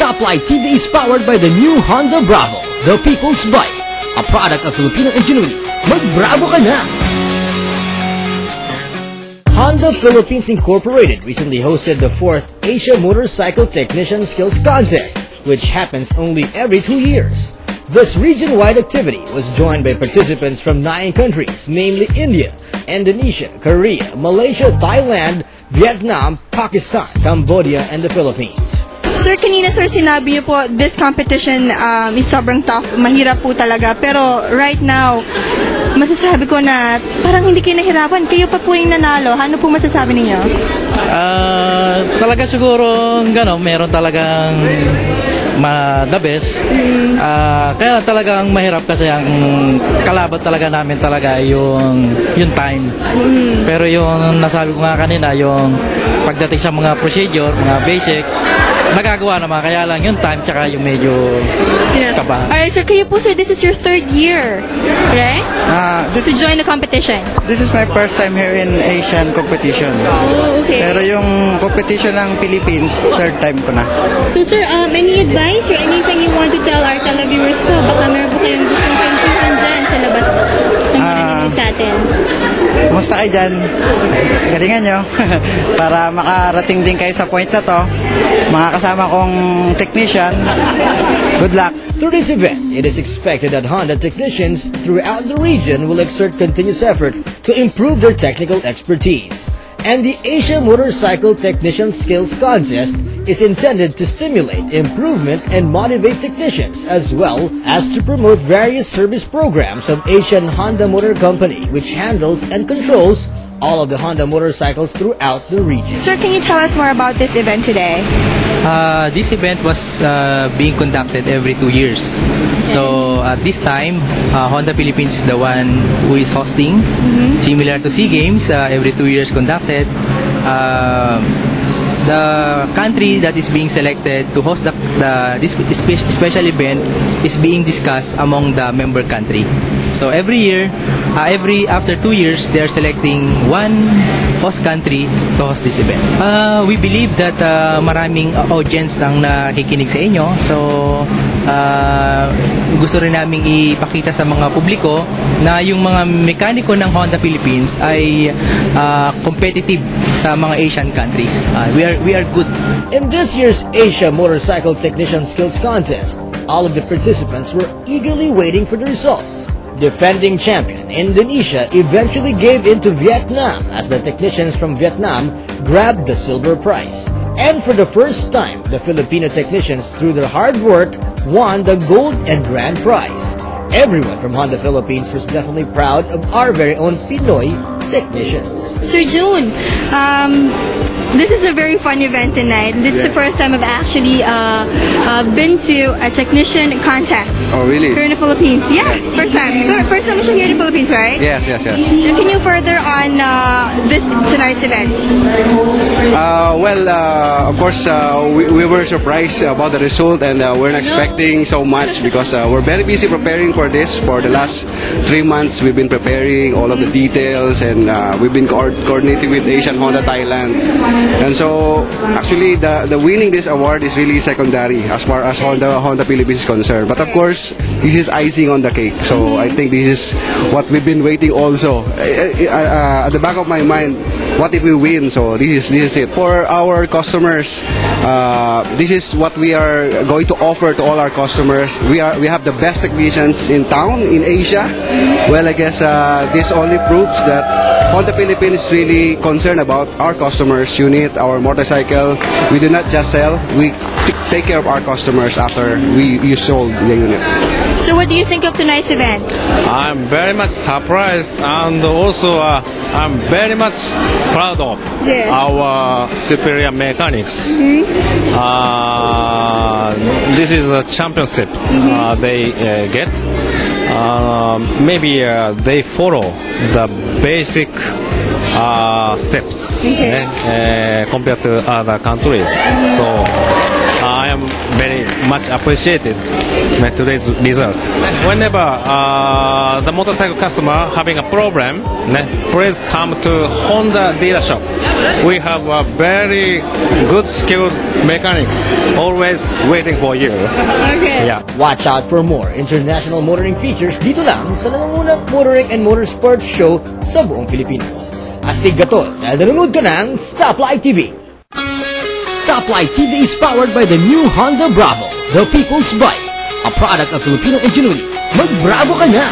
Stoplight TV is powered by the new Honda Bravo, the people's bike. A product of Filipino ingenuity. Mag-Bravo ka na! Honda Philippines Incorporated recently hosted the 4th Asia Motorcycle Technician Skills Contest, which happens only every 2 years. This region-wide activity was joined by participants from 9 countries, namely India, Indonesia, Korea, Malaysia, Thailand, Vietnam, Pakistan, Cambodia, and the Philippines. Sir, kanina sir sinabi niyo po this competition is sobrang tough, mahirap po talaga. Pero right now, masasabi ko na parang hindi kayo nahirapan. Kayo pa po yung nanalo. Ano po masasabi ninyo? Talaga siguro meron talagang the best. Kaya talagang mahirap kasi ang kalaban talaga namin talaga yung time. Pero yung nasabi ko nga kanina, yung pagdating sa mga procedure, mga basic, nagagawa naman, kaya lang yung time tsaka yung medyo kaba. Alright, sir, kayo po sir, this is your 3rd year, right? To join the competition. This is my first time here in Asian competition. Oh, okay. Pero yung competition ng Philippines, 3rd time ko na. So sir, any advice or anything you want to tell our televiewers po? Baka meron po kayong gustong kwentuhan dyan sa labas ng sa atin. Kumusta kayo dyan? Galingan nyo. Para makarating din kayo sa point na to. Mga kasama kong technician, good luck. Through this event, it is expected that Honda technicians throughout the region will exert continuous effort to improve their technical expertise. And the Asia Motorcycle Technician Skills Contest is intended to stimulate improvement and motivate technicians, as well as to promote various service programs of Asian Honda Motor Company, which handles and controls all of the Honda motorcycles throughout the region. Sir, can you tell us more about this event today? This event was being conducted every 2 years. So at this time, Honda Philippines is the one who is hosting, similar to SEA Games, every 2 years conducted. The country that is being selected to host this special event is being discussed among the member country. So every year, after 2 years, they are selecting one host country to host this event. We believe that maraming audience ang nakikinig sa inyo. So gusto rin naming ipakita sa mga publiko na yung mga mekaniko ng Honda Philippines ay competitive sa mga Asian countries. We are good. In this year's Asia Motorcycle Technician Skills Contest, all of the participants were eagerly waiting for the result. Defending champion Indonesia eventually gave in to Vietnam as the technicians from Vietnam grabbed the silver prize. And for the first time, the Filipino technicians, through their hard work, won the gold and grand prize. Everyone from Honda Philippines was definitely proud of our very own Pinoy technicians. Sir June, this is a very fun event tonight. This is the first time I've actually been to a technician contest. Oh, really? Here in the Philippines. Yeah, first time. First time here in the Philippines, right? Yes. Can you further on tonight's event? Of course, we were surprised about the result, and we're not expecting so much because we're very busy preparing for this. For the last 3 months, we've been preparing all of the details, and we've been coordinating with Asian Honda Thailand. And so, actually, the winning this award is really secondary as far as Honda Philippines is concerned. But of course, this is icing on the cake. So I think this is what we've been waiting also. At the back of my mind, what if we win? So this is it. For our customers, this is what we are going to offer to all our customers. We have the best technicians in town, in Asia. Well, I guess this only proves that Honda Philippines is really concerned about our customers' unit, our motorcycle. We do not just sell, we take care of our customers after you sold the unit. So what do you think of tonight's event? I'm very much surprised, and also I'm very much proud of our superior mechanics. This is a championship they get. Maybe they follow the basic steps compared to other countries. So I am very much appreciated by today's result. Whenever the motorcycle customer having a problem, please come to Honda dealership. We have a very good skilled mechanics always waiting for you. Okay. Yeah. Watch out for more international motoring features dito lang sa nangungunang motoring and motorsports show sa buong Pilipinas. Astig gatol dahil nanonood ka ng Stoplight TV. Stoplight TV is powered by the new Honda Bravo, the people's bike. A product of Filipino ingenuity. Mag-Bravo ka na!